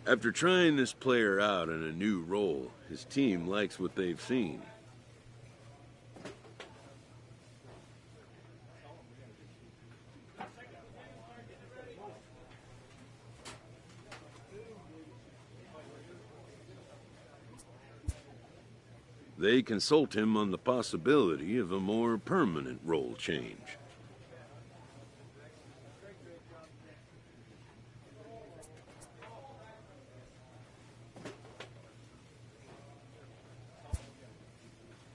After trying this player out in a new role, his team likes what they've seen. They consult him on the possibility of a more permanent role change.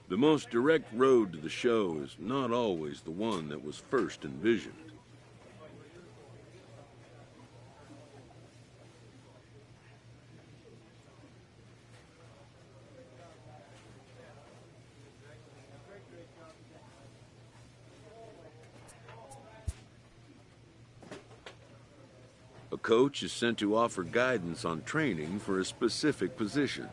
The most direct road to the show is not always the one that was first envisioned. A coach is sent to offer guidance on training for a specific position.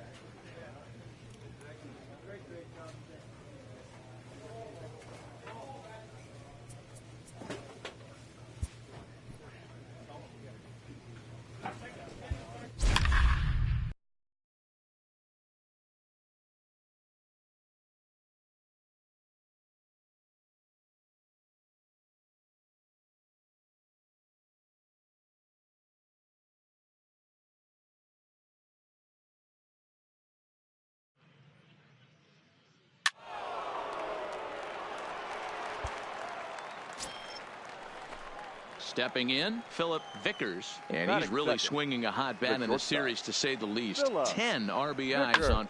Stepping in, Philip Vickers, and he's really swinging a hot bat in the series, to say the least. 10 RBIs on.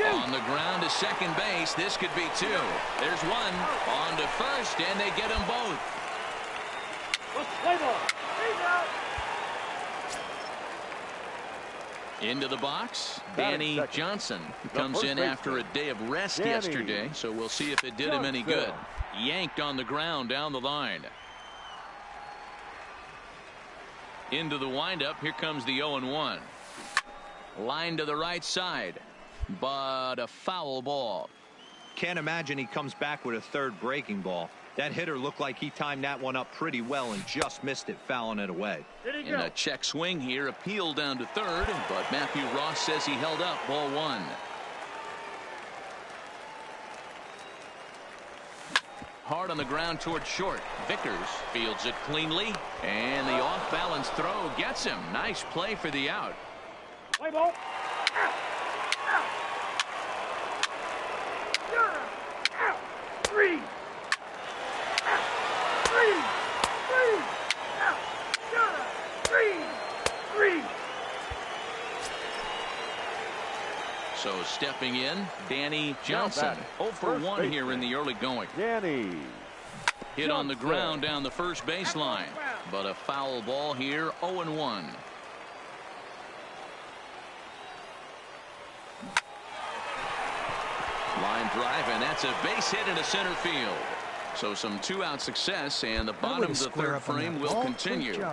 On the ground to second base. This could be two. There's one on to first, and they get them both. Into the box, Danny Johnson comes in after a day of rest yesterday, so we'll see if it did him any good. Yanked on the ground down the line. Into the windup. Here comes the 0-1. Line to the right side, but a foul ball. Can't imagine he comes back with a third breaking ball. That hitter looked like he timed that one up pretty well and just missed it, fouling it away. In a check swing here, appeal down to third, but Matthew Ross says he held up. Ball one. Hard on the ground towards short. Vickers fields it cleanly, and the off-balance throw gets him. Nice play for the out. Play ball. Three. So stepping in, Danny Johnson. 0 for 1 here in the early going. Danny. Hit on the ground down the first baseline, but a foul ball here. 0-1. Line drive, and that's a base hit into center field. So some two-out success, and the bottom of the third frame will continue.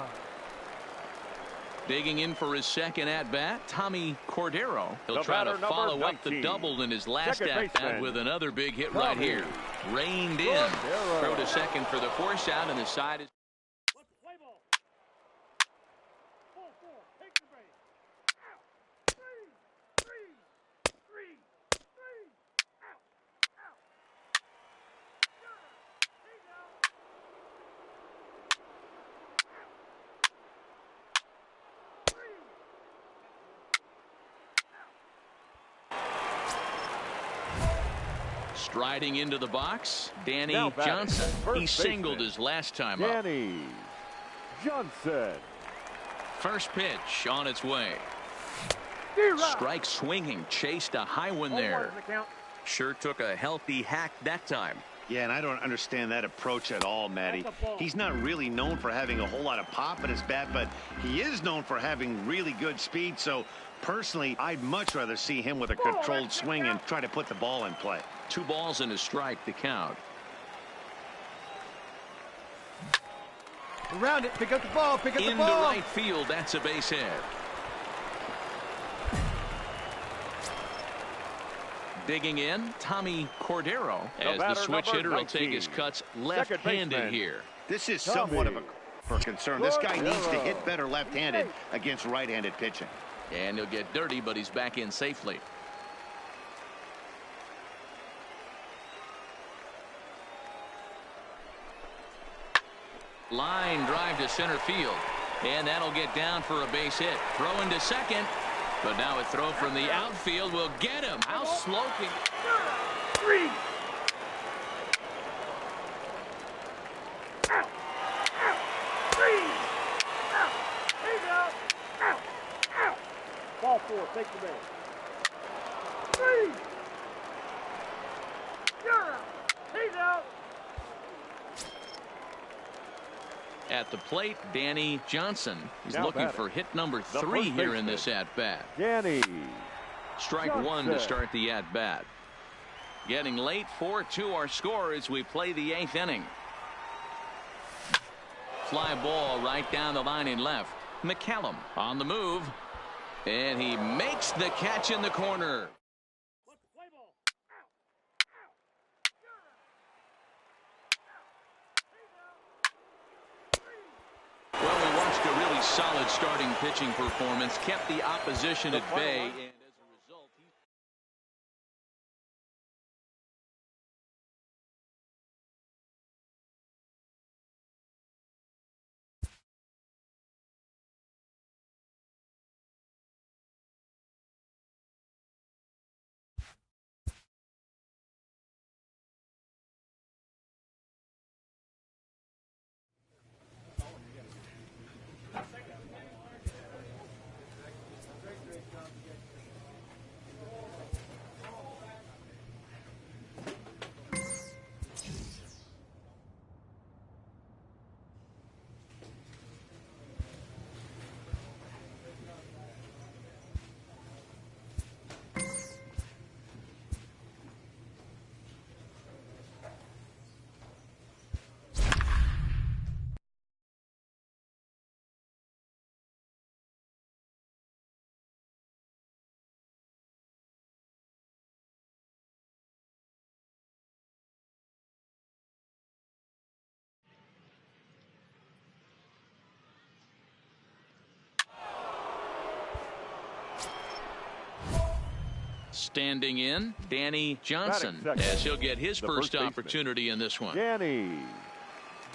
Digging in for his second at-bat, Tommy Cordero. He'll try to follow up the double in his last at-bat with another big hit right here. Reined in. Throw to second for the force out, and the side is. Striding into the box, Danny Johnson. He singled his last time up. Danny Johnson. First pitch on its way. Strike swinging, chased a high one there. Sure took a healthy hack that time. Yeah, and I don't understand that approach at all, Matty. He's not really known for having a whole lot of pop in his bat, but he is known for having really good speed. So personally, I'd much rather see him with a controlled swing and try to put the ball in play. 2 balls and a strike to count. Around it, pick up the ball, pick up the ball. Into right field, that's a base hit. Digging in, Tommy Cordero, as the switch hitter will take his cuts left-handed here. This is somewhat of a for concern. This guy needs to hit better left-handed against right-handed pitching. And he'll get dirty, but he's back in safely. Line drive to center field. And that'll get down for a base hit. Throw into second. But now a throw from the outfield will get him. How slow can... Three. Ball four, take the man. Three. You're out. He's out. At the plate, Danny Johnson. He's Now looking batter. for hit number The 3 first here in baseman, this at-bat. Danny Strike Johnson. 1 to start the at-bat. Getting late, 4-2 our score as we play the 8th inning. Fly ball right down the line in left. McCallum on the move. And he makes the catch in the corner. Well, we watched a really solid starting pitching performance, kept the opposition at bay, and as a result, standing in, Danny Johnson, as he'll get his first opportunity in this one. Danny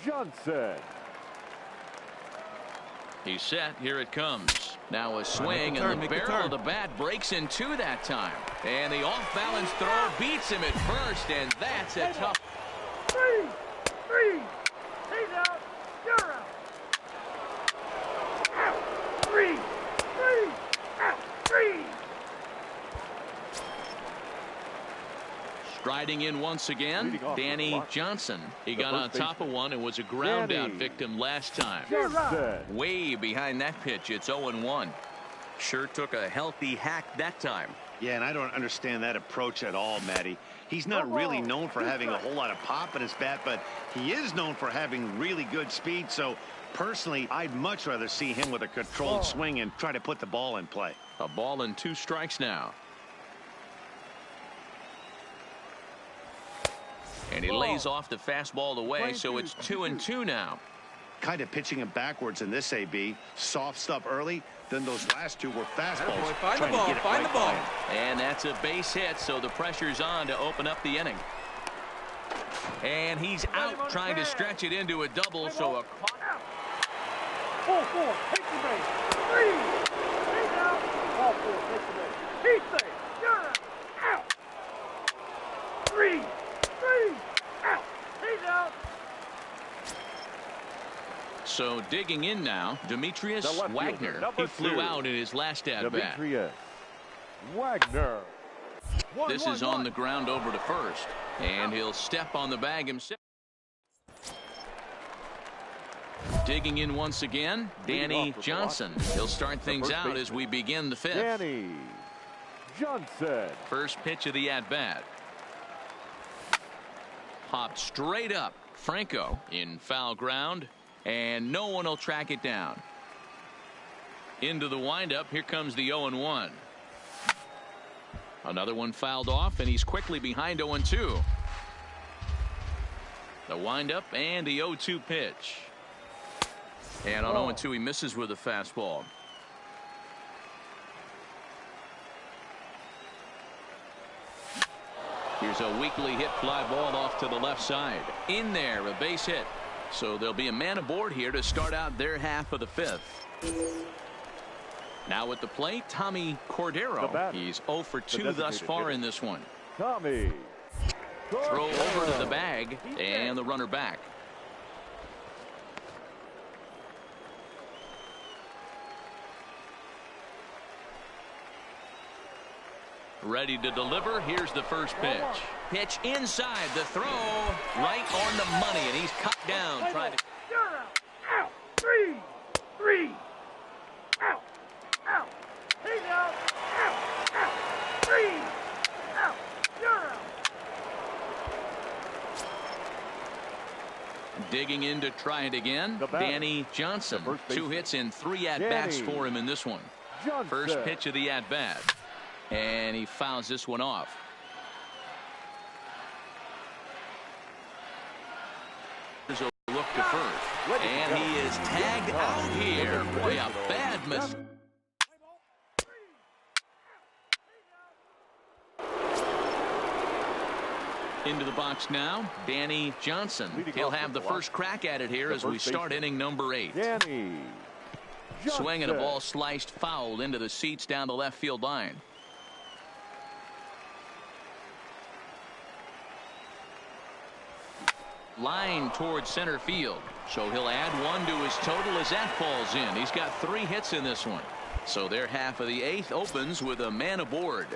Johnson. He's set. Here it comes. Now a swing, and the barrel of the bat breaks in two that time. And the off-balance throw beats him at first, and that's a tough. Three. He's out. You're out. Out. Three. Out. Three. Striding in once again, Danny Johnson. He got on top of one and was a ground-out victim last time. Way behind that pitch, it's 0-1. Sure took a healthy hack that time. Yeah, and I don't understand that approach at all, Matty. He's not really known for having a whole lot of pop in his bat, but he is known for having really good speed. So, personally, I'd much rather see him with a controlled swing and try to put the ball in play. A ball and 2 strikes now. And he lays off the fastball away, so it's 2-2 now. Kind of pitching him backwards in this AB. Soft stuff early, then those last 2 were fastballs. Find the ball, find the ball. And that's a base hit, so the pressure's on to open up the inning. And he's out trying to stretch it into a double, so a... 4, take the base. 3. He's out. Ball 4, take the base. He's safe. You're out. 3. Out. He's out. So digging in now, Demetrius Wagner. He flew out in his last at-bat. Demetrius Wagner. This is on the ground over to first, and he'll step on the bag himself. Digging in once again, Danny Johnson. He'll start things out as we begin the 5th. Danny Johnson. First pitch of the at-bat. Popped straight up. Franco in foul ground, and no one will track it down. Into the windup. Here comes the 0-1. Another one fouled off, and he's quickly behind 0-2. The windup and the 0-2 pitch. And on 0-2, he misses with a fastball. Here's a weakly hit fly ball off to the left side. In there, a base hit. So there'll be a man aboard here to start out their half of the fifth. Now at the plate, Tommy Cordero. He's 0 for 2 thus far in this one. Tommy. Throw over to the bag, and the runner back. Ready to deliver. Here's the first pitch. Pitch inside. The throw right on the money, and he's cut down. Trying to. You're out. Out. Three. Out. He's out. Out. 3. Out. You're out. Digging in to try it again. Danny Johnson. 2 hits and 3 at-bats for him in this one. First pitch of the at-bat. And he fouls this one off. There's a look to first. And he is tagged out here. Boy, a bad mistake. Into the box now, Danny Johnson. He'll have the first crack at it here as we start inning number 8. Swing and a ball sliced foul into the seats down the left field line. Line towards center field. So he'll add 1 to his total as that falls in. He's got 3 hits in this one. So their half of the 8th opens with a man aboard.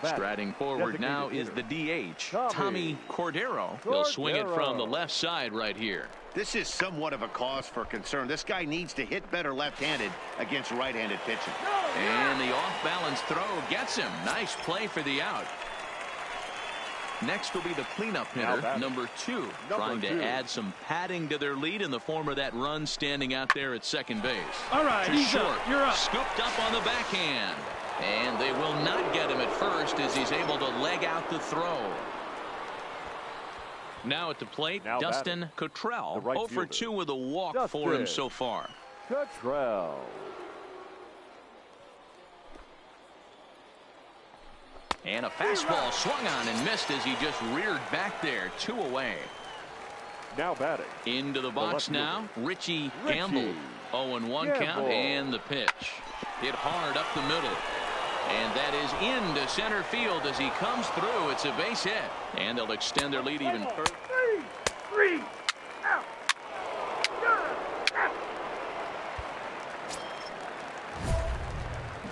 Striding forward now is the DH, Tommy Cordero. He'll swing it from the left side right here. This is somewhat of a cause for concern. This guy needs to hit better left-handed against right-handed pitching. And the off-balance throw gets him. Nice play for the out. Next will be the cleanup hitter, number 2, trying to add some padding to their lead in the form of that run standing out there at second base. All right, to he's short. up. You're up. Scooped up on the backhand. And they will not get him at first as he's able to leg out the throw. Now at the plate, Dustin Cottrell, 0 for 2 with a walk for him so far. Cottrell. And a fastball swung on and missed as he just reared back there. 2 away. Now batting. Into the box now, Richie Gamble. 0-1 count and the pitch. Hit hard up the middle. And that is into center field as he comes through. It's a base hit. And they'll extend their lead even further. 3. Out.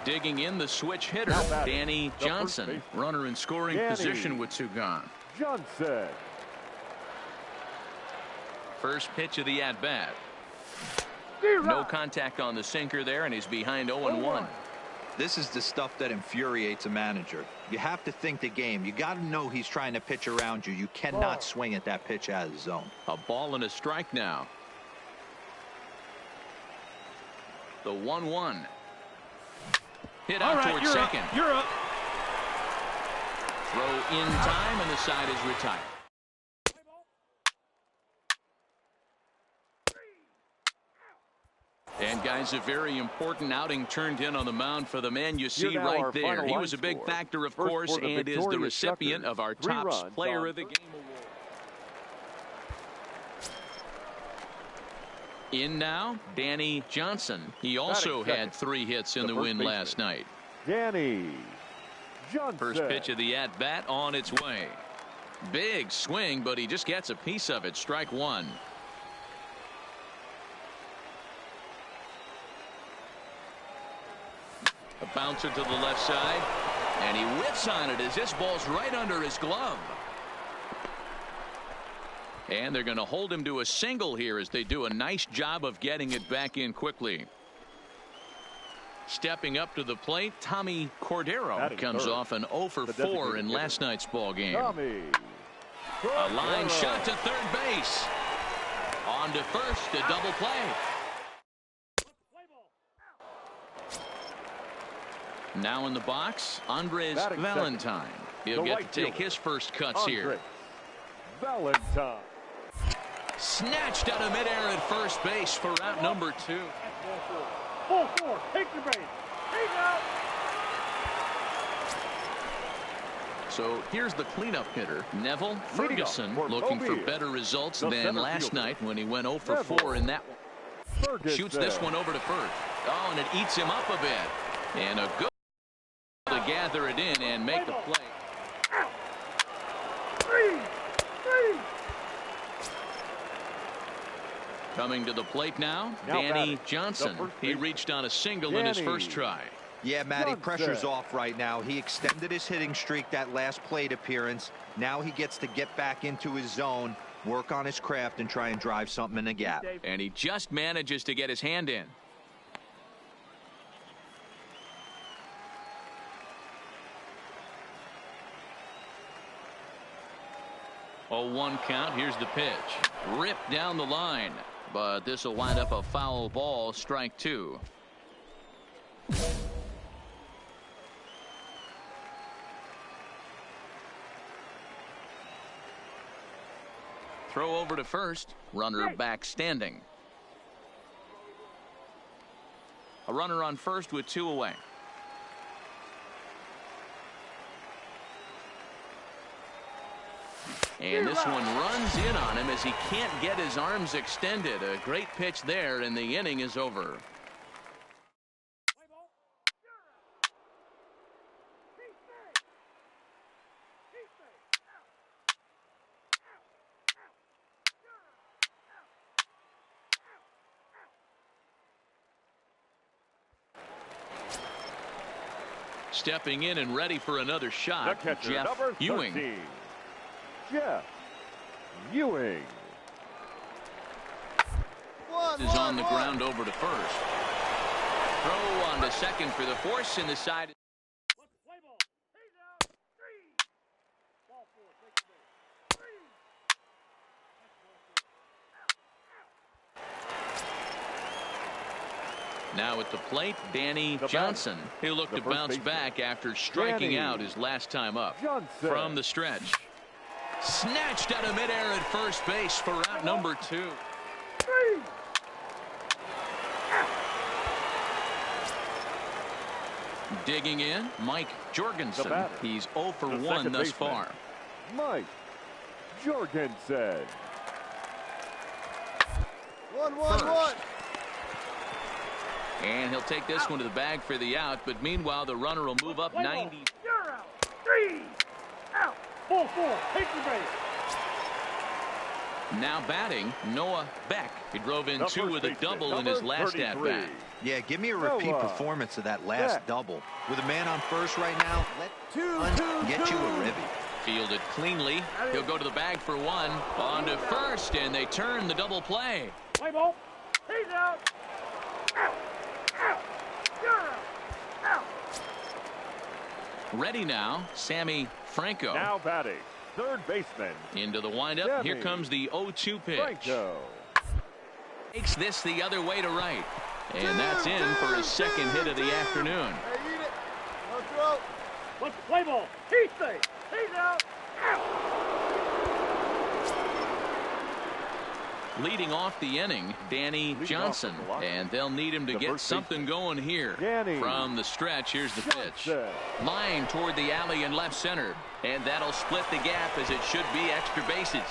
Digging in the switch hitter, Danny Johnson. Runner in scoring position with 2 gone. Johnson. First pitch of the at-bat. No contact on the sinker there, and he's behind 0-1. This is the stuff that infuriates a manager. You have to think the game. You got to know he's trying to pitch around you. You cannot swing at that pitch out of the zone. A ball and a strike now. The 1-1. Hit out towards second. You're up. Throw in time, and the side is retired. And guys, a very important outing turned in on the mound for the man you see right there. He was a big factor, of course, and is the recipient of our top player of the game award. In now, Danny Johnson. He also had 3 hits in the win last night. Danny Johnson. First pitch of the at-bat on its way. Big swing, but he just gets a piece of it. Strike 1. A bouncer to the left side, and he whips on it as this ball's right under his glove. And they're going to hold him to a single here as they do a nice job of getting it back in quickly. Stepping up to the plate, Tommy Cordero comes off an 0 for 4 in last night's ball game. A line shot to third base. On to first, a double play. Now in the box, Andres Valentine. He'll get to take his first cuts here. Valentine. Snatched out of midair at first base for out number 2. Ball 4. Take your base. Take out. So here's the cleanup hitter, Neville Ferguson, looking for better results than last night when he went 0 for 4 in that one. Shoots this one over to first. Oh, and it eats him up a bit. And a good to gather it in and make the play. Three. Coming to the plate now Danny Johnson. He reached on a single in his first try. Yeah, Matty, pressure's off right now. He extended his hitting streak that last plate appearance. Now he gets to get back into his zone, work on his craft, and try and drive something in the gap. And he just manages to get his hand in. 0-1 count. Here's the pitch. Ripped down the line. But this will wind up a foul ball. Strike 2. Throw over to first. Runner back standing. A runner on first with 2 away. And this one runs in on him as he can't get his arms extended. A great pitch there, and the inning is over. Stepping in and ready for another shot, Jeff Ewing. Jeff Ewing is on the ground over to first. Throw on to second for the force in the side. Now at the plate, Danny Johnson. He'll look to bounce back after striking out his last time up. From the stretch. Snatched out of midair at first base for out number 2. Digging in, Mike Jorgensen. He's 0 for 1 thus far. Mike Jorgensen. 1-1-1. And he'll take this one to the bag for the out, but meanwhile the runner will move up 90. You're out. 3 out. Ball 4. Take your base. Now batting, Noah Beck. He drove in 2 with a double in his last at-bat. Yeah, give me a repeat performance of that last double. With a man on first right now, let get you a ribby. Fielded cleanly. He'll go to the bag for 1. On to first, and they turn the double play. Play ball. He's out. Out. Out. You're out. Out. Ready now, Sammy Franco. Now batting, third baseman. Into the windup. Sammy Here comes the 0-2 pitch. Franco. Takes this the other way to right. And that's in for his second hit of the afternoon. Hey, eat it. No throw. Let's play ball. He's safe. He's out. Out. Leading off the inning, Danny Johnson. And they'll need him to get something going here. From the stretch, here's the pitch. Line toward the alley in left center. And that'll split the gap as it should be extra bases.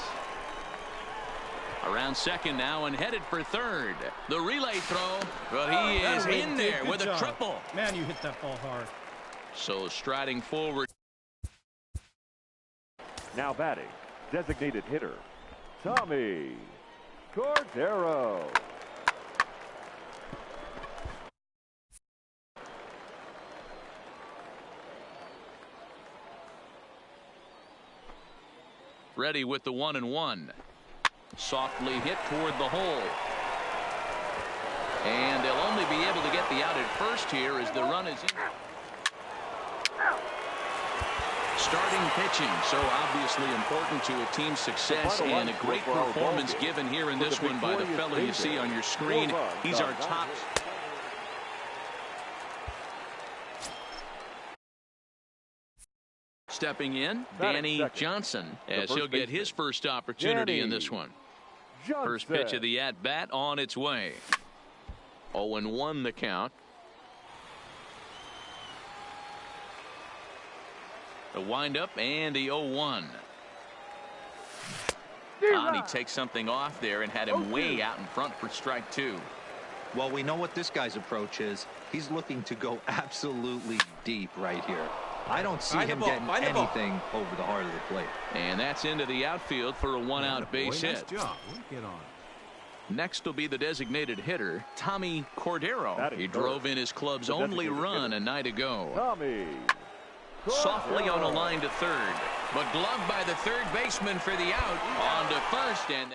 Around second now and headed for third. The relay throw. But he is in there with a triple. Man, you hit that ball hard. So striding forward. Now batting, designated hitter, Tommy Cordero. Ready with the 1-1. Softly hit toward the hole. And they'll only be able to get the out at first here as the run is in. Starting pitching, so obviously important to a team's success, and a great performance given here in this one by the fellow you see on your screen. He's our top. Stepping in, Danny Johnson, as he'll get his first opportunity in this one. Johnson. First pitch of the at-bat on its way. 0-1 the count. The windup and the 0-1. And he takes something off there and had him way out in front for strike two. Well, we know what this guy's approach is. He's looking to go absolutely deep right here. I don't see him getting anything over the heart of the plate. And that's into the outfield for a one-out base hit. Nice job. Get on. Next will be the designated hitter, Tommy Cordero. He drove in his club's only run a night ago. Tommy. Softly on a line to third, but gloved by the third baseman for the out. On to first, and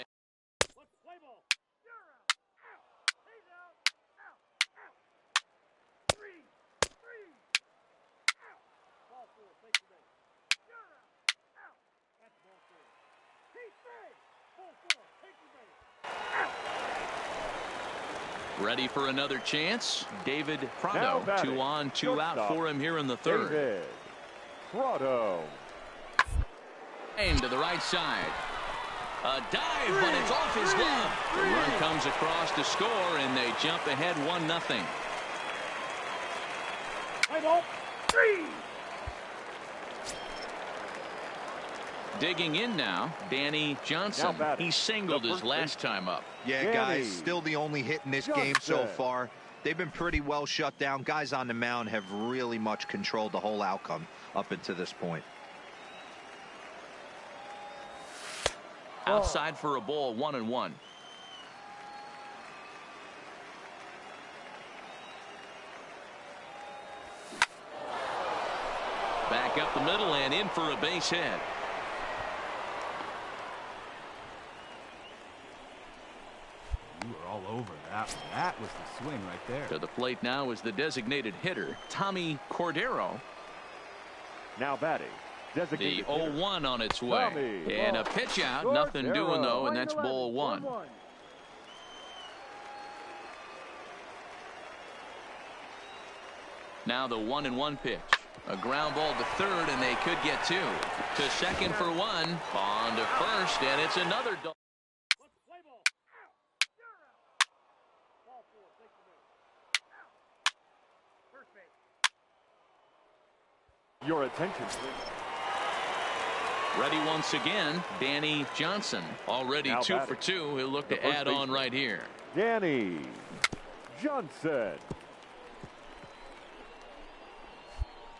ready for another chance. David Prado, 2 on, 2 out for him here in the third. David Prado. And to the right side. A dive, but it's off his glove. The run comes across to score, and they jump ahead 1-0. Digging in now, Danny Johnson. He singled his last time up. Yeah, guys, still the only hit in this game so far. They've been pretty well shut down. Guys on the mound have really much controlled the whole outcome up until this point. Outside for a ball, 1-1. Back up the middle and in for a base hit. You were all over that one. That was the swing right there. To the plate now is the designated hitter, Tommy Cordero. Now batting. The 0-1 on its way. And a pitch out. Nothing doing, though, and that's ball one. Now the 1-1 pitch. A ground ball to third, and they could get two. To second for one. On to first, and it's another double. Your attention, please. Ready once again, Danny Johnson. Already now 2 batting. for 2. He'll look to add on right here. Danny Johnson.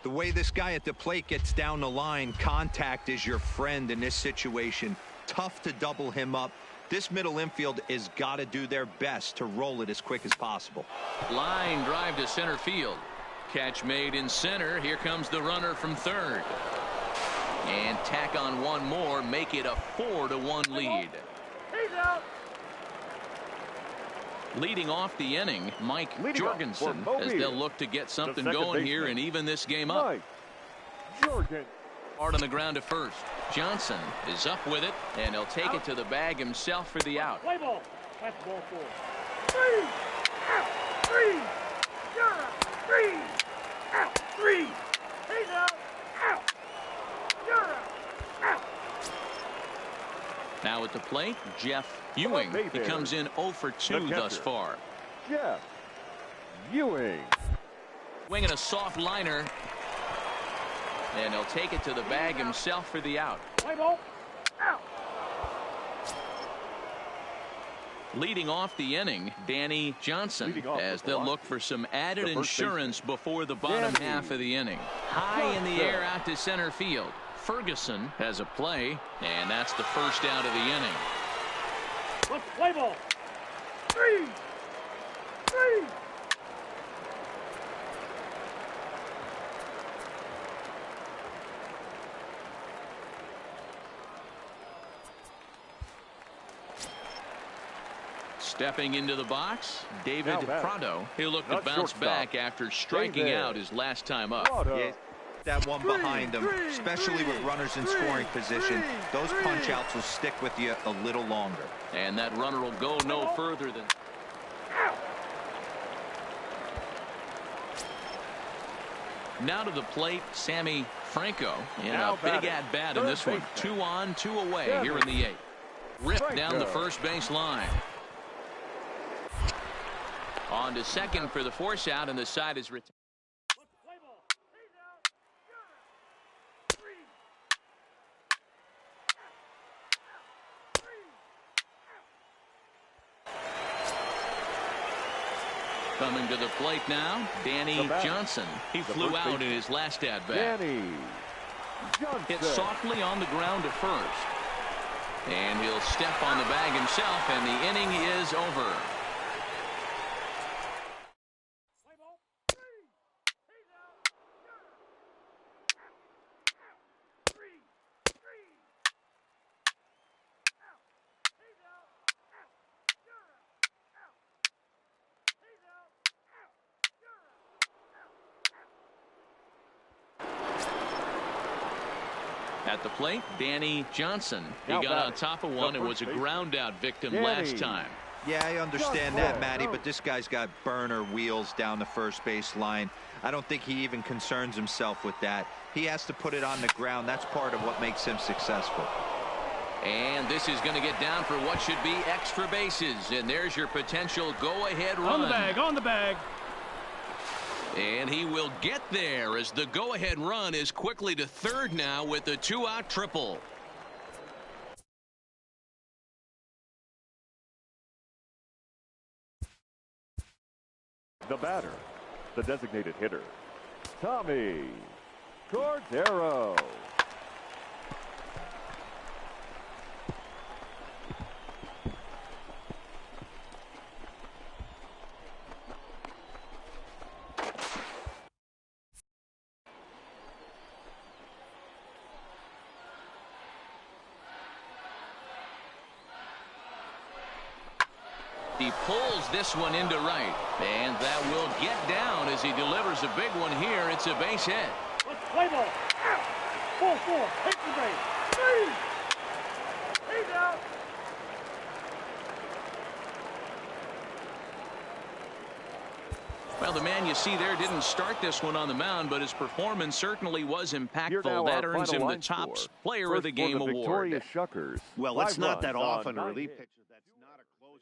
The way this guy at the plate gets down the line, contact is your friend in this situation. Tough to double him up. This middle infield has got to do their best to roll it as quick as possible. Line drive to center field. Catch made in center. Here comes the runner from third. And tack on one more, make it a 4-1 lead. Leading off the inning, Mike Jorgensen, as they'll look to get something going here and even this game up. Mike Jorgensen. Hard on the ground to first. Johnson is up with it, and he'll take it to the bag himself for the out. Play ball. That's ball 4. 3. Out. 3. You're out. 3. Out. 3. He's out. Out. You're out. Out. Now at the plate, Jeff Ewing. He comes in 0 for 2 thus far. Jeff Ewing. Winging a soft liner. And he'll take it to the bag himself for the out. Play ball. Out. Leading off the inning, Danny Johnson, as they'll look for some added insurance before the bottom half of the inning. High in the air out to center field. Ferguson has a play, and that's the first out of the inning. Let's play ball. 3. 3. Stepping into the box, David Prado. He'll look to bounce back after striking out his last time up. Yeah, that one behind him, especially with runners in scoring position. Those punch outs will stick with you a little longer. And that runner will go no further than. Now to the plate, Sammy Franco in a big at bat in this one. 2 on, 2 away here in the 8th. Ripped down the first base line. On to second for the force out, and the side is retired. Coming to the plate now, Danny Johnson. He flew out in his last at-bat. Hit softly on the ground to first. And he'll step on the bag himself, and the inning is over. At the plate, Danny Johnson. He got on top of one and was a ground out victim last time. Yeah, I understand that, Matty, but this guy's got burner wheels down the first base line. I don't think he even concerns himself with that. He has to put it on the ground. That's part of what makes him successful. And this is going to get down for what should be extra bases. And there's your potential go-ahead run. On the bag, on the bag. And he will get there as the go-ahead run is quickly to third now with the two-out triple. The batter, the designated hitter, Tommy Cordero. He pulls this one into right, and that will get down as he delivers a big one here. It's a base hit. Let's play ball. Out. 4-4. Take the base. 3. He's out. Well, the man you see there didn't start this one on the mound, but his performance certainly was impactful. That earns him the top player of the game award. Well, it's not that often a relief pitcher that's not a close.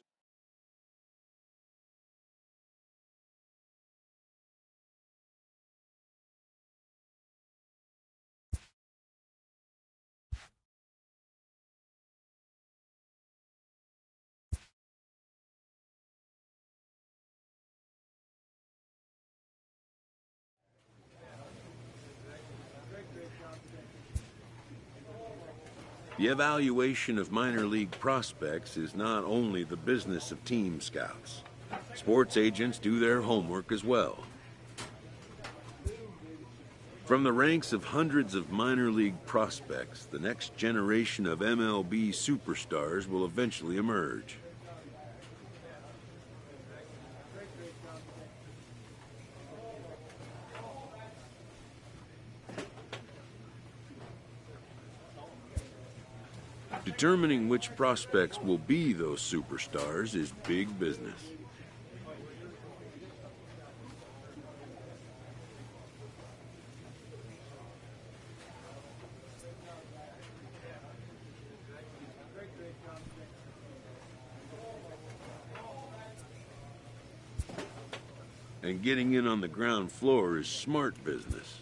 The evaluation of minor league prospects is not only the business of team scouts. Sports agents do their homework as well. From the ranks of hundreds of minor league prospects, the next generation of MLB superstars will eventually emerge. Determining which prospects will be those superstars is big business. And getting in on the ground floor is smart business.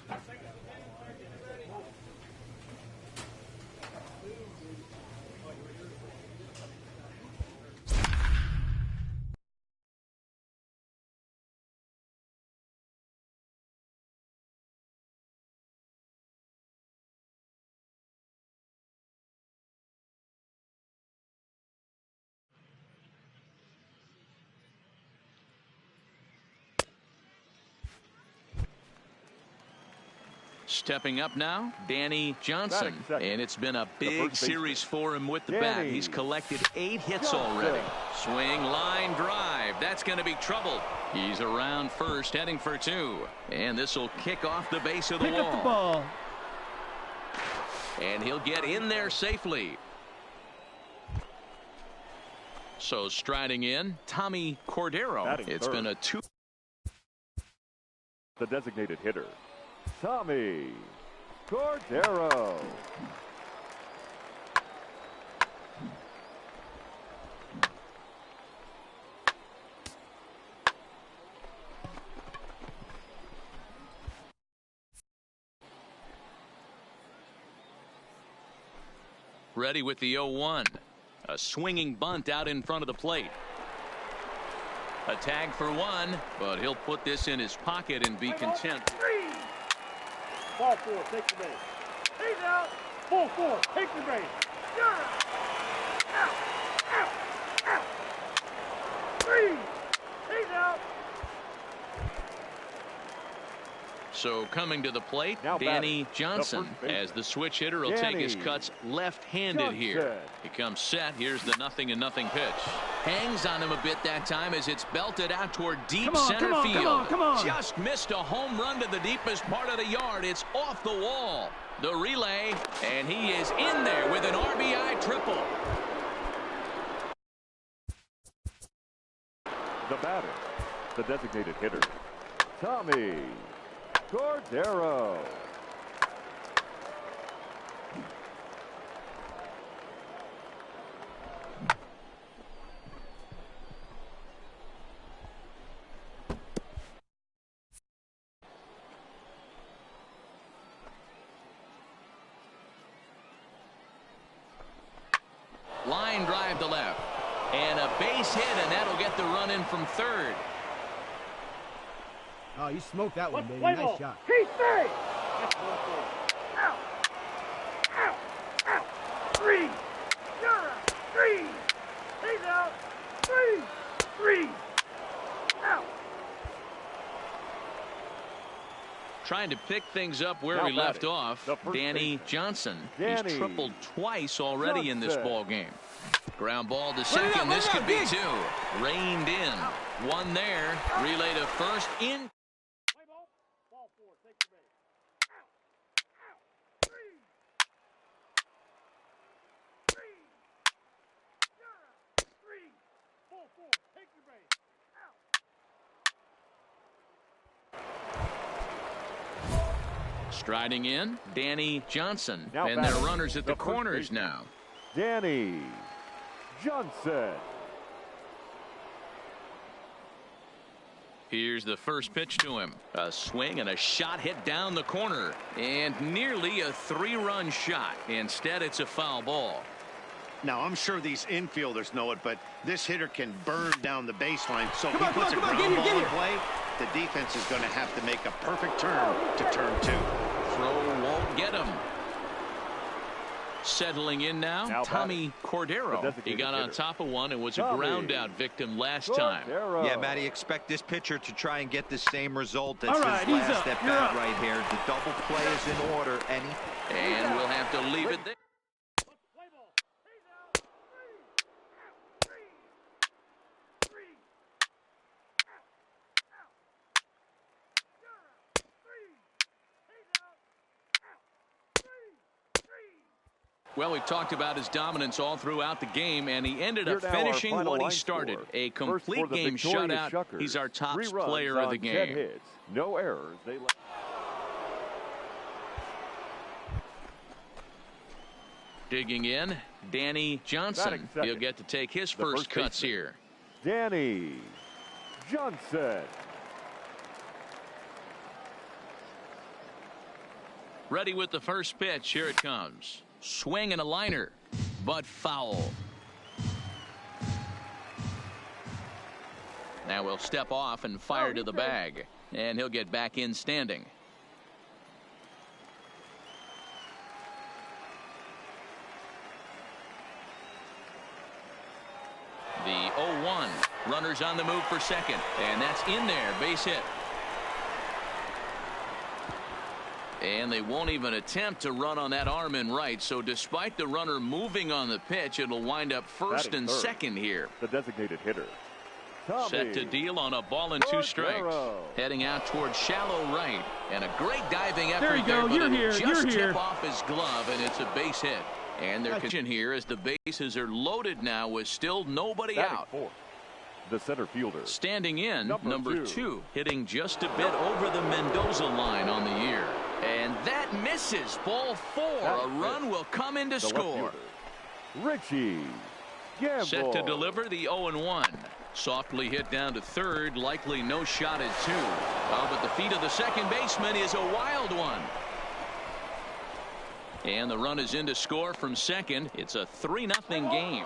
Stepping up now, Danny Johnson. And it's been a big series for him with the bat. He's collected 8 hits already. Swing, line, drive. That's going to be trouble. He's around first, heading for 2. And this will kick off the base of the wall. Pick up the ball. And he'll get in there safely. So striding in, Tommy Cordero. It's been a 2. The designated hitter, Tommy Cordero. Ready with the 0-1. A swinging bunt out in front of the plate. A tag for one, but he'll put this in his pocket and be content. Ball 4, take the base. He's out. Ball 4, take the base. You're out. Out. Out. Out. 3. He's out. So coming to the plate, Now Danny batting, Johnson, as the switch hitter will take his cuts left-handed here. He comes set. Here's the 0-0 pitch. Hangs on him a bit that time as it's belted out toward deep center field. Come on. Just missed a home run to the deepest part of the yard. It's off the wall. The relay, and he is in there with an RBI triple. The batter, the designated hitter, Tommy Cordero. Line drive to left. And a base hit, and that'll get the run in from third. Oh, you smoked that one, baby. Play Nice ball. shot. He's safe. That's ball 4. Out. Out. Out. 3. You're out. 3. He's out. 3. 3. Out. Trying to pick things up where Now we left batting, off, the first Danny baseman. Johnson. Danny He's tripled twice already in this Johnson. ball game. Ground ball to second. This could be 2. Reined in. 1 there. Relay to first. In. Play ball. Ball 4, take the base. Out. Out. 3. 3. You're out. 3. Ball 4, take the base. Out. Striding in, Danny Johnson. Now And their batting, runners at the first corners baseman, now. Danny Johnson. Here's the first pitch to him. A swing and a shot hit down the corner. And nearly a 3-run shot. Instead, it's a foul ball. Now, I'm sure these infielders know it, but this hitter can burn down the baseline. So if he puts a ground ball in play, the defense is going to have to make a perfect turn to turn 2. Throw won't get him. Settling in now Tommy Cordero. He got on top of one and was a ground out victim last time. Yeah, Matty, expect this pitcher to try and get the same result as All his right, he's last up. at You're bat up. right here. The double play is in order, And we'll have to leave it there. Play ball. He's out. 3. Out. 3. 3. Out. Out. You're out. 3. He's out. Out. 3. 3. Well, we've talked about his dominance all throughout the game, and he ended Here up now our finishing final what he line started. score. A First for complete the game victorious shutout. Shuckers. He's our top 3 runs player of the on 10 game. hits. No errors. They Digging in, Danny Johnson. Batting second. He'll get to take his The first first cuts baseman. here. Danny Johnson. Ready with the first pitch. Here it comes. Swing and a liner, but foul. Now we'll step off and fire to the bag, and he'll get back in standing. The 0-1. Runners on the move for second, and that's in there. Base hit. And they won't even attempt to run on that arm in right. So despite the runner moving on the pitch, it'll wind up first Batting and third, second here. The designated hitter, Tommy Set to deal on a ball and 2 strikes. Cordero. Heading out towards shallow right. And a great diving effort There you go. but You're it'll here. just You're tip here. off his glove, and it's a base hit. And their condition here as the bases are loaded now with still nobody Batting out. fourth, the center fielder, Standing in, Number number two. 2, hitting just a bit over the Mendoza line on the year. And that misses. Ball 4. That A run will come in to the left score. fielder, Richie Gamble. Set to deliver the 0-1. Softly hit down to third. Likely no shot at 2. But the feet of the second baseman is a wild one. And the run is in to score from second. It's a 3-0 game.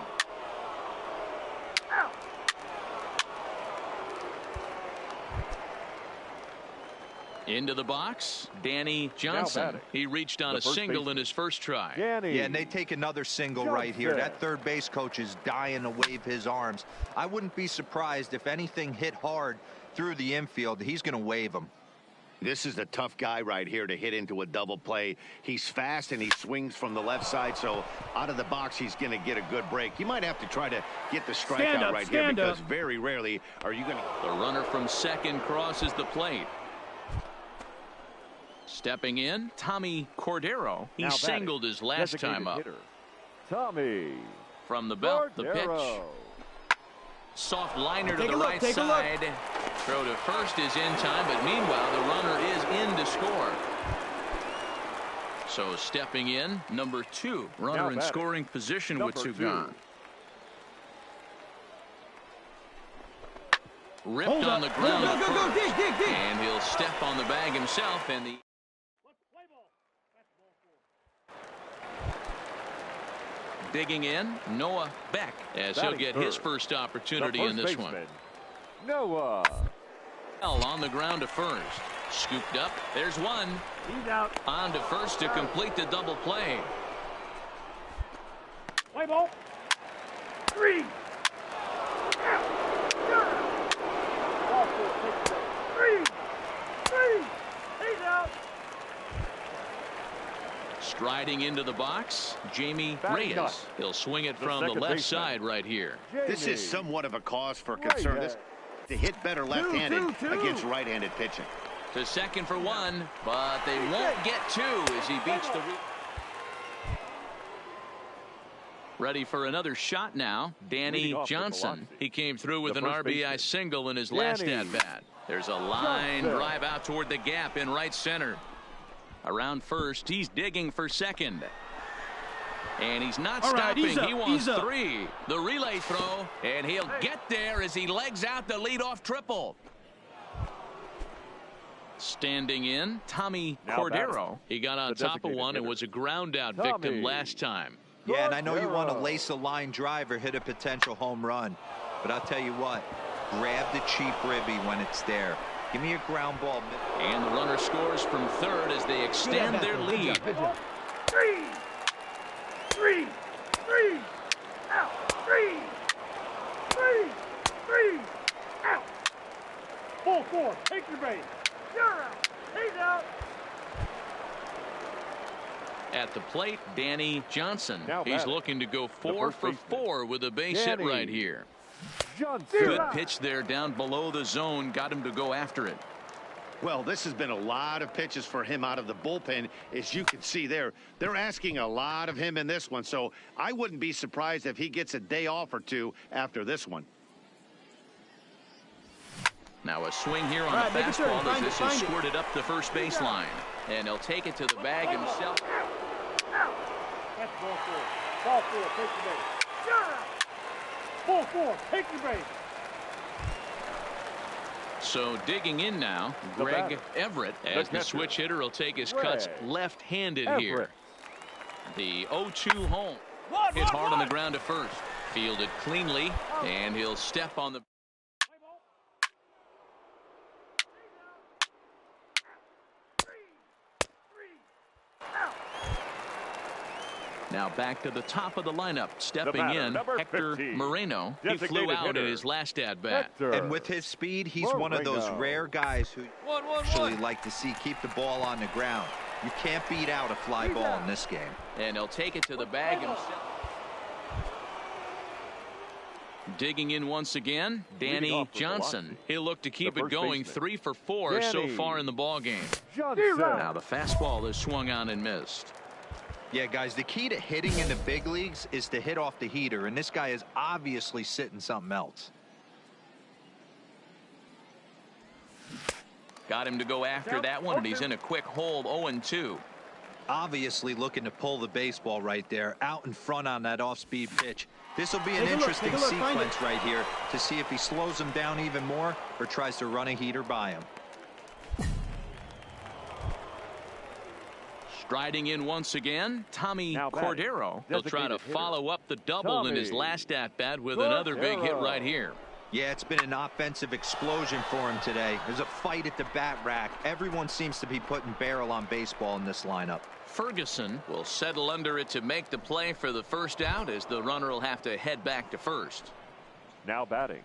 Into the box, Danny Johnson. He reached on a single in his first try. Yeah, and they take another single right here. That third base coach is dying to wave his arms. I wouldn't be surprised if anything hit hard through the infield. He's going to wave them. This is the tough guy right here to hit into a double play. He's fast and he swings from the left side, so out of the box he's going to get a good break. You might have to try to get the strikeout right here because very rarely are you going to. The runner from second crosses the plate. Stepping in, Tommy Cordero. He singled his last time up. Tommy. From the belt, the pitch. Soft liner to the right side. Throw to first is in time, but meanwhile the runner is in to score. So stepping in, number 2. Runner in scoring position with 2 gone. Ripped on the ground. Go, and he'll step on the bag himself, and the digging in, Noah Beck, as he'll get his first opportunity in this one. Noah. On the ground to first. Scooped up. There's one. He's out. On to first to complete the double play. Play ball. 3. Ball 4. 3. He's out. Striding into the box, Jamie Reyes. He'll swing it from the left side right here. This is somewhat of a cause for concern. This to hit better left-handed against right-handed pitching. To second for 1, but they won't get 2 as he beats the. Ready for another shot now, Danny Johnson. He came through with an RBI single in his last at-bat. There's a line drive out toward the gap in right center. Around first, he's digging for second. And he's not stopping. He wants 3. The relay throw, and he'll get there as he legs out the leadoff triple. Standing in, Tommy Cordero. He got on top of one and was a ground out victim last time. Yeah, and I know you want to lace a line drive or hit a potential home run. But I'll tell you what, grab the cheap ribby when it's there. Give me a ground ball. And the runner scores from third as they extend their lead. 3. Out. 3. Out. Ball 4. Take your base. You're out. He's out. At the plate, Danny Johnson. He's looking to go 4 for 4 with a base hit right here. Good pitch there down below the zone. Got him to go after it. Well, this has been a lot of pitches for him out of the bullpen. As you can see there, they're asking a lot of him in this one. So I wouldn't be surprised if he gets a day off or 2 after this one. Now a swing here on the fastball as this is squirted up the first baseline. And he'll take it to the bag himself. Out. That's ball 4. Ball 4. Take the base. You're out. Ball 4. Take your base. So digging in now, Greg Everett, as the switch hitter will take his cuts left-handed here. The 0-2 home. Hit hard on the ground to first. Fielded cleanly, and he'll step on the. Now back to the top of the lineup. Stepping in, Hector Moreno. He flew out in his last at-bat. And with his speed, he's one of those rare guys who actually like to see keep the ball on the ground. You can't beat out a fly ball in this game. And he'll take it to the bag himself. Digging in once again, Danny Johnson. He'll look to keep it going 3 for 4 so far in the ball game. Now the fastball is swung on and missed. Yeah, guys, the key to hitting in the big leagues is to hit off the heater, and this guy is obviously sitting something else. Got him to go after that one, and he's in a quick hold, 0-2. Obviously looking to pull the baseball right there, out in front on that off-speed pitch. This will be an interesting sequence right here to see if he slows him down even more or tries to run a heater by him. Striding in once again, Tommy Cordero. He'll try to follow up the double in his last at-bat with another big hit right here. Yeah, it's been an offensive explosion for him today. There's a fight at the bat rack. Everyone seems to be putting barrel on baseball in this lineup. Ferguson will settle under it to make the play for the first out, as the runner will have to head back to first. Now batting.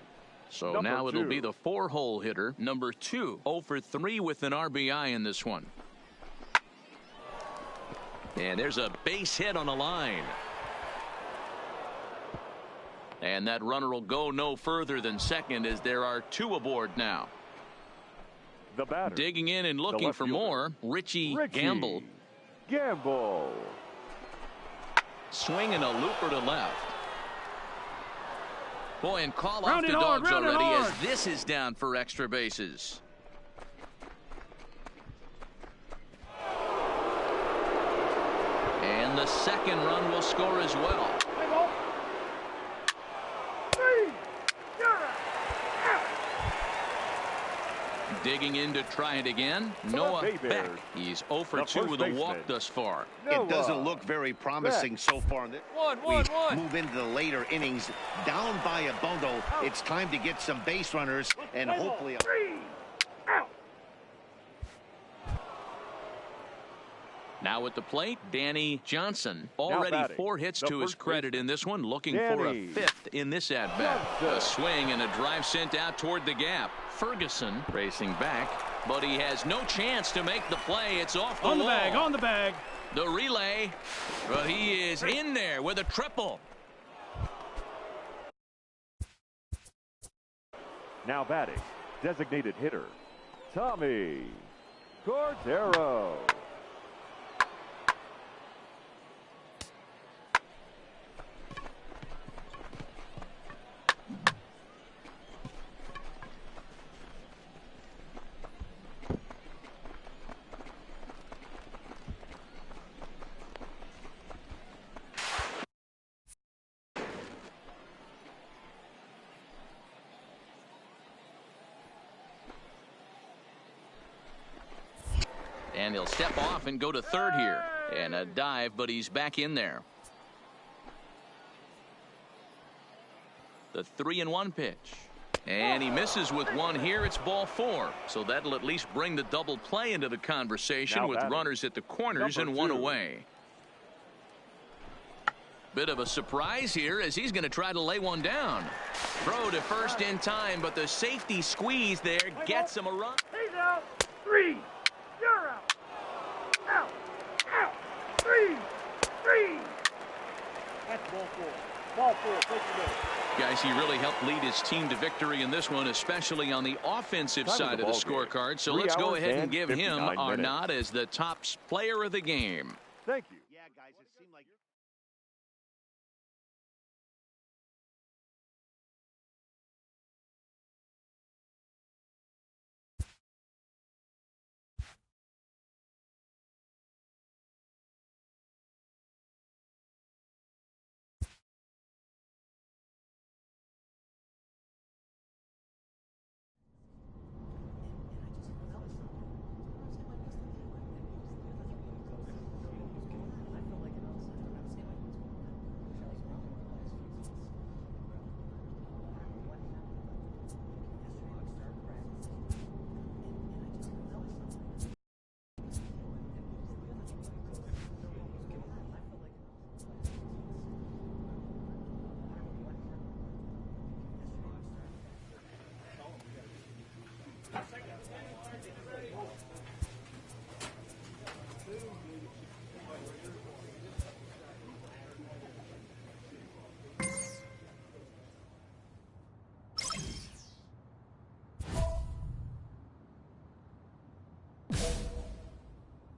So now it'll be the 4-hole hitter, number 2. 0 for 3 with an RBI in this one. And there's a base hit on the line. And that runner will go no further than second, as there are 2 aboard now. The batter. Digging in and looking for more, Richie Gamble. Swinging a looper to left. Boy, and call off the dogs already, as this is down for extra bases. And the second run will score as well. Digging in to try it again, Noah Beck. He's 0 for 2 with a walk thus far. It doesn't look very promising so far. We move into the later innings, down by a bundle. It's time to get some base runners and hopefully. Now at the plate, Danny Johnson. Already 4 hits to his credit in this one, looking for a 5th in this at-bat. A swing and a drive sent out toward the gap. Ferguson racing back, but he has no chance to make the play. It's off the wall. On the bag. The relay, but he is in there with a triple. Now batting, designated hitter, Tommy Cordero. And he'll step off and go to third here. And a dive, but he's back in there. The 3-1 pitch. And he misses with one here. It's ball 4. So that'll at least bring the double play into the conversation with runners at the corners and 1 away. Bit of a surprise here, as he's going to try to lay one down. Throw to first in time, but the safety squeeze there gets him a run. He's out. 3. You're out. Out. Out. 3. That's ball 4. Ball 4. Take the ball. Guys, he really helped lead his team to victory in this one, especially on the offensive side of the scorecard. So let's go ahead and give him our nod as the top player of the game. Thank you. Yeah, guys, it seemed like.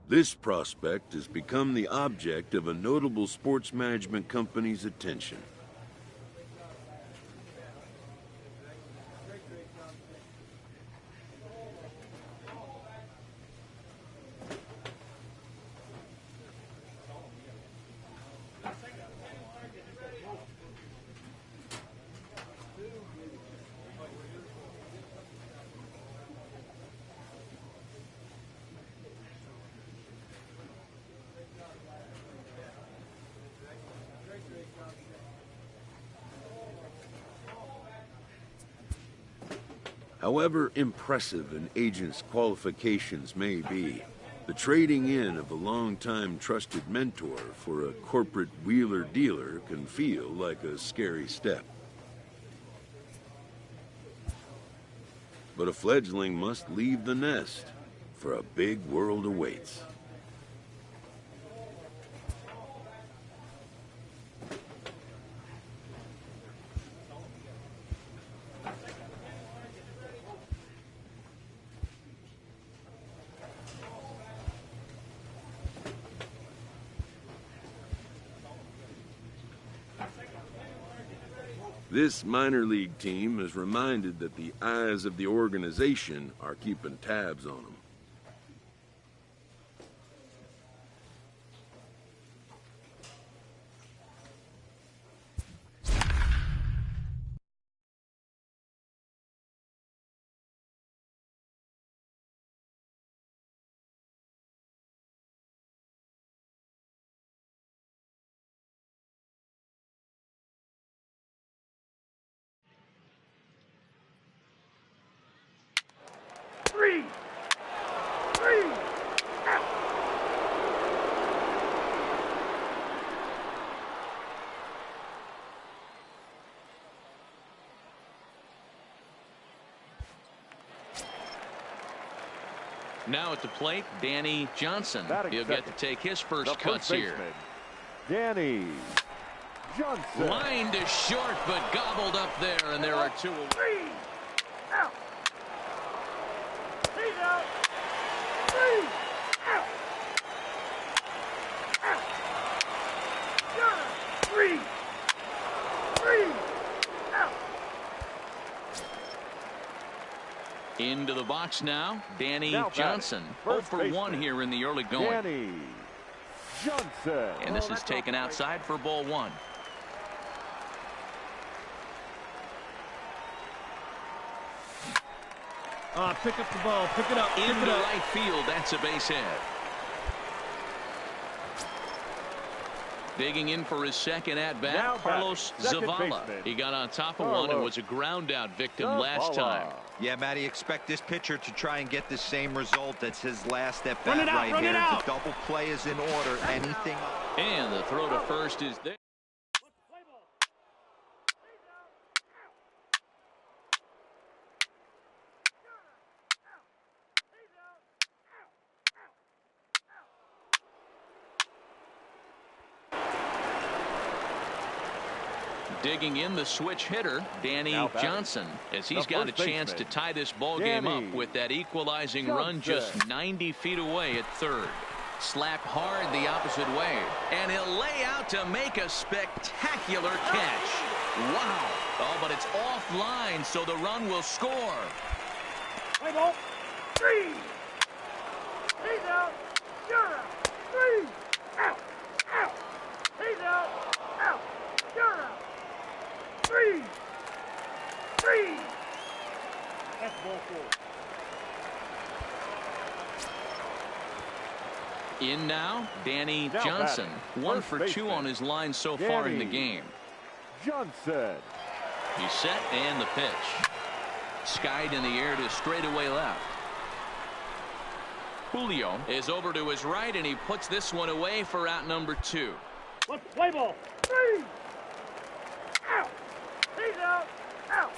This prospect has become the object of a notable sports management company's attention. However impressive an agent's qualifications may be, the trading in of a long-time trusted mentor for a corporate wheeler-dealer can feel like a scary step. But a fledgling must leave the nest, for a big world awaits. This minor league team is reminded that the eyes of the organization are keeping tabs on them. Three, out. Now at the plate, Danny Johnson. He'll get to take his first cuts here. Danny Johnson. Line to short, but gobbled up there, and there are two away. Three, out. He's out. Three, out. Out. You're out. Three, out. Into the box now, Danny Now Johnson. 0 for 1 here in the early going. Danny Johnson. And this is taken outside for ball 1. Pick up the ball. Pick it up. Into right field. That's a base hit. Digging in for his second at-bat, Now Carlos second Zavala. baseman. He got on top of one and was a ground-out victim last time. Yeah, Matty, expect this pitcher to try and get the same result. That's his last at Run bat it out, right run here. it out. The double play is in order. Anything. And the throw to first is there. Digging in the switch hitter, Danny Johnson, as he's got a chance to tie this ball game up with that equalizing run just 90 feet away at third. Slap hard the opposite way, and he'll lay out to make a spectacular catch. Wow. Oh, but it's offline, so the run will score. Play ball. Three. He's out. You're out. Three. Out. Out. He's out. Out. You're out. Three. That's ball 4. In now, Danny Johnson. 1 for 2 on his line so far in the game. Johnson. He's set and the pitch. Skied in the air to straightaway left. Julio is over to his right, and he puts this one away for out number 2. Let's play ball. Three. Out. He's out. Out.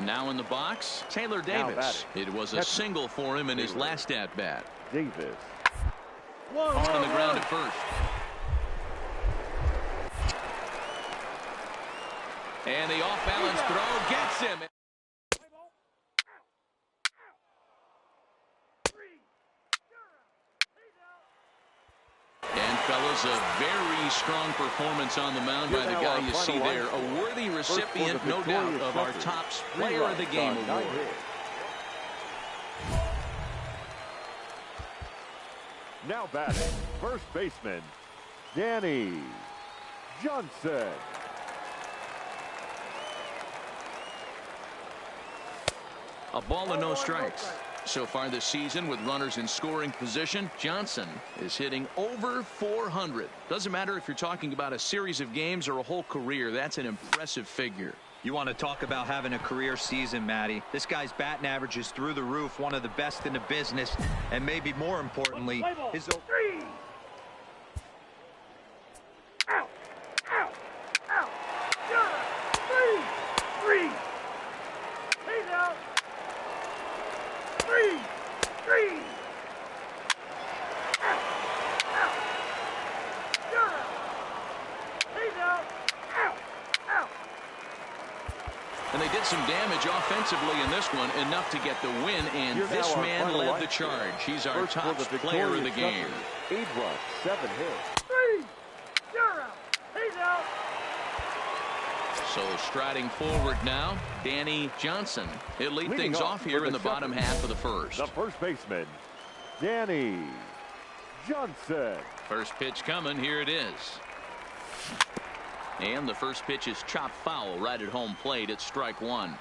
Now in the box, Taylor Davis. It was a single for him in his last at-bat. Davis. Hard on the ground at first. And the off-balance throw gets him. And fellas, a very strong performance on the mound by the guy you see there. A worthy recipient, no doubt, of our Topps Player of the Game award. Now batting, first baseman, Danny Johnson. A ball and no strikes. So far this season, with runners in scoring position, Johnson is hitting over 400. Doesn't matter if you're talking about a series of games or a whole career. That's an impressive figure. You want to talk about having a career season, Matty. This guy's batting average is through the roof, one of the best in the business, and maybe more importantly, his... Three. Out. Out. Out. Yeah. Three. He's out. Three. Out. Out. Yeah. He's out. Out. And they did some damage offensively in this one, enough to get the win, and this man led the charge. He's our top player of the game. 8 runs, 7 hits. Three. You're out. He's out. So striding forward now, Danny Johnson. He'll lead things off here in the bottom half of the first. The first baseman, Danny Johnson. First pitch coming. Here it is. And the first pitch is chopped foul right at home plate. It's strike one.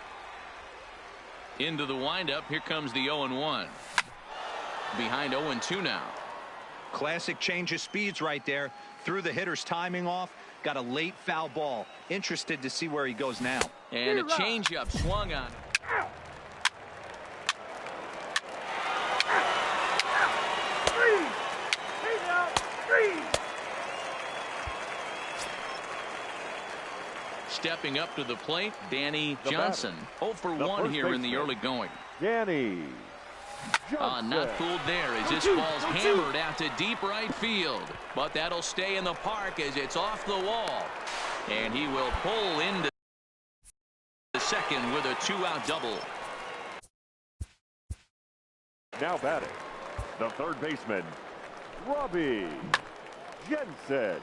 Into the windup. Here comes the 0-1. Behind 0-2 now. Classic change of speeds right there. Threw the hitter's timing off. Got a late foul ball. Interested to see where he goes now. And a changeup swung on. Three. He's out. Three. Stepping up to the plate, Danny Johnson. 0 for 1 here in the early going. Danny Johnson. Not fooled there as this ball's hammered out to deep right field. But that'll stay in the park as it's off the wall. And he will pull into the second with a 2-out double. Now batting, the third baseman, Robbie Jensen.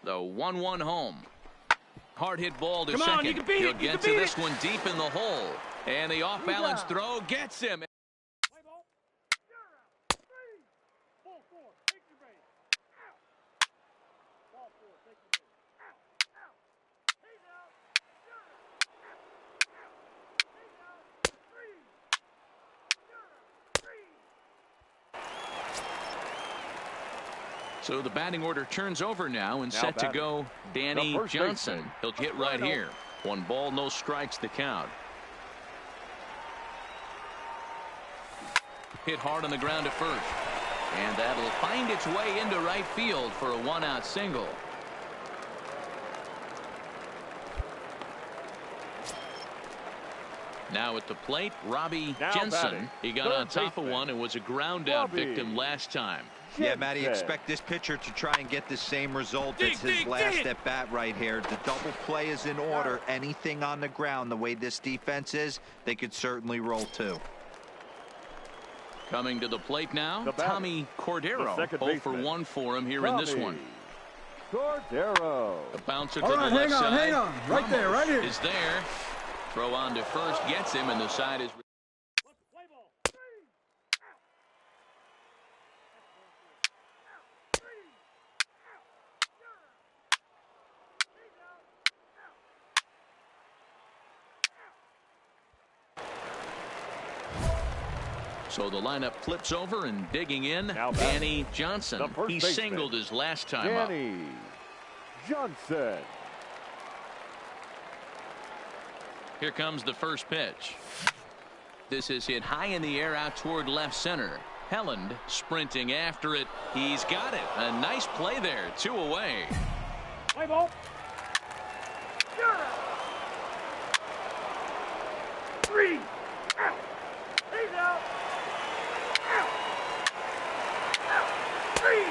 The 1-1 home. Hard hit ball to second. Come on, you can beat it. He'll get to this one deep in the hole. And the off balance throw gets him. Play ball. You're out. Three. Ball four. Take your base. Out. Ball four. Take your base. Out. Out. He's out. You're out. Out. He's out. Three. You're out. Three. So the batting order turns over now and set to go Danny Johnson. He'll hit right here. 1 ball, no strikes the count. Hit hard on the ground to first. And that'll find its way into right field for a 1-out single. Now at the plate, Robbie Jensen. He got on top of one and was a ground out victim last time. Yeah, Matty, expect this pitcher to try and get the same result as his last at bat right here. The double play is in order. Anything on the ground, the way this defense is, they could certainly roll too. Coming to the plate now, Tommy Cordero. 0 for 1 for him here in this one. Cordero. A bouncer to the left side. Hang on. Right there, right here. Is there. Throw on to first, gets him, and the side is... Play ball. Three. Out. Out. Three. Out. You're out. He's out. Out. So the lineup flips over and digging in, Danny Johnson. He singled his last time up. Danny Johnson. Here comes the first pitch. This is hit high in the air out toward left center. Helland sprinting after it. He's got it. A nice play there. 2 away. Play ball. You're out. Three. Out. He's out. Out. Out. Three.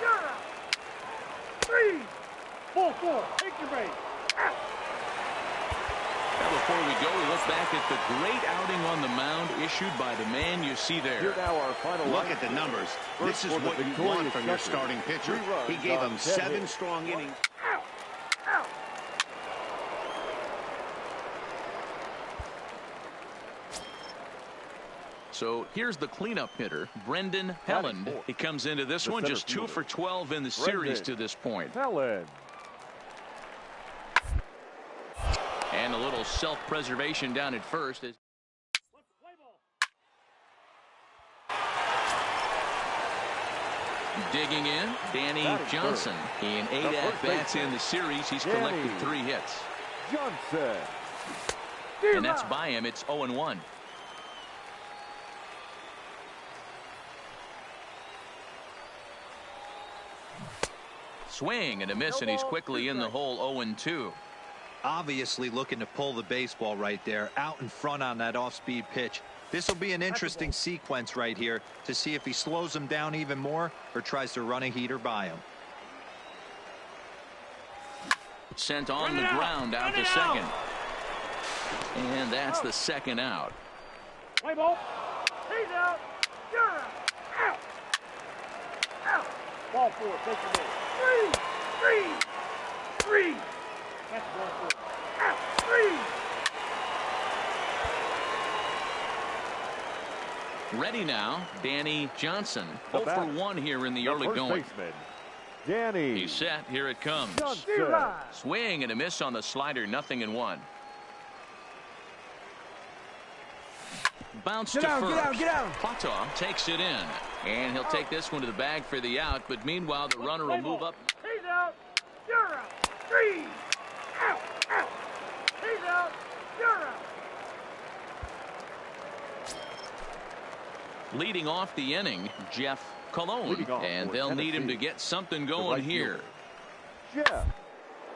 You're out. Three. Ball four. Take your base. Out. Now before we go, we look back at the great outing on the mound issued by the man you see there. Here now our final Look at the numbers. This is what you want from your starting pitcher. He gave them 7 strong innings. Out. Out. So here's the cleanup hitter, Brendan Helland. He comes into this one just 2 for 12 in the series to this point. Helland. And a little self-preservation down at first. Digging in, Danny Johnson. In 8 at-bats in the series, he's collected 3 hits. Johnson. And that's by him. It's 0-1. Swing and a miss, and he's quickly in the hole. 0-2. Obviously looking to pull the baseball right there, out in front on that off-speed pitch. This will be an interesting sequence right here to see if he slows him down even more or tries to run a heater by him. Sent on the ground out to second. And that's the second out. Play ball. He's out. You're out. Out. Out. Ball 4. Take the ball. 3. That's ball 4. Out. 3. Ready now, Danny Johnson. 0 for 1 here in the early going. Baseman, Danny. He's set. Here it comes. Johnson. Swing and a miss on the slider. 0-1. Bounce to first. Get out. Pata takes it in. And he'll take this one to the bag for the out. But meanwhile, the runner will move up. He's out. You're out. 3. Out. Out. He's out. You're out. Leading off the inning, Jeff Colon. And they'll need him to get something going here. Jeff.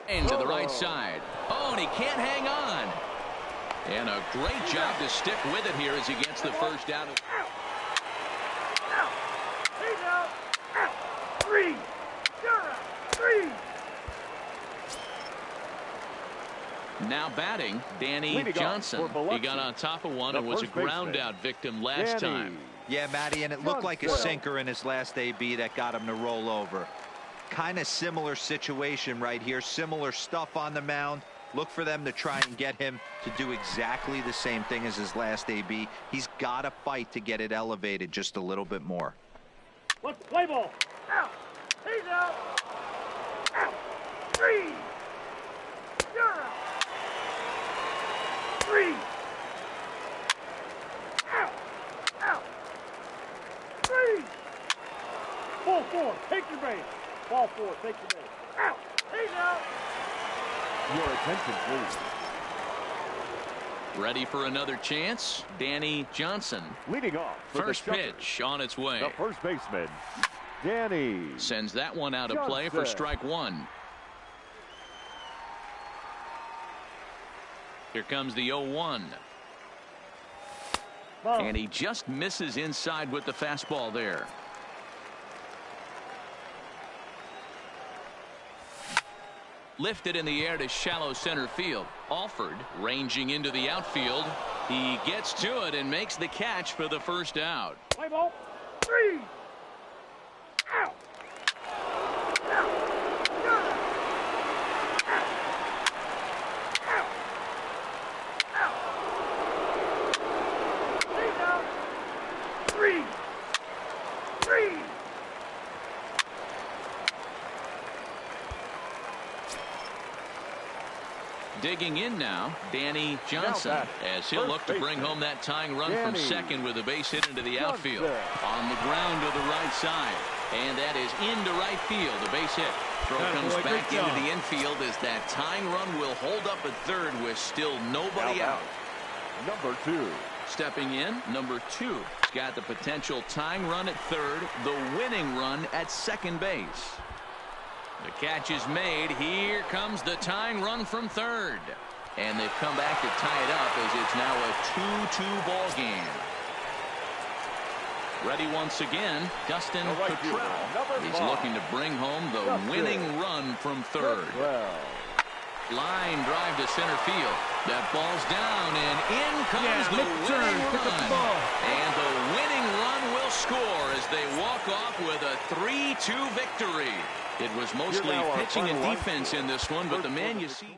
Into the right side. Oh, and he can't hang on. And a great job to stick with it here as he gets the first out. Out. Out. He's out. Out. 3. You're out. 3. Now batting, Danny Johnson. He got on top of one and was a ground out victim last time. Yeah, Matty, and it looked like a sinker in his last AB that got him to roll over. Kind of similar situation right here. Similar stuff on the mound. Look for them to try and get him to do exactly the same thing as his last AB. He's got to fight to get it elevated just a little bit more. Let's play ball. Out. He's out. Out. 3. You're out. 3. Out. Out. 3. Ball 4. Take your base. Ball 4. Take your base. Out. He's out. Your attention, please. Ready for another chance? Danny Johnson. Leading off. First pitch on its way. The first baseman, Danny. Sends that one out of play for strike 1. Here comes the 0-1. And he just misses inside with the fastball there. Lifted in the air to shallow center field. Alford ranging into the outfield. He gets to it and makes the catch for the first out. Play ball. 3. Out. Out. Out. Out. He's out. 3. 3. Digging in now, Danny Johnson, as he'll look to bring home that tying run from second with a base hit into the outfield. On the ground to the right side. And that is into right field, the base hit. Throw comes back into the infield as that tying run will hold up at third with still nobody out. Number 2. Stepping in, number 2. He's got the potential tying run at third, the winning run at second base. The catch is made. Here comes the tying run from third. And they've come back to tie it up as it's now a 2-2 ball game. Ready once again, Dustin Cottrell. He's looking to bring home the winning run from third. Line drive to center field. That ball's down, and in comes the winning run. And the winning run will score as they walk off with a 3-2 victory. It was mostly pitching and defense in this one, but the man you see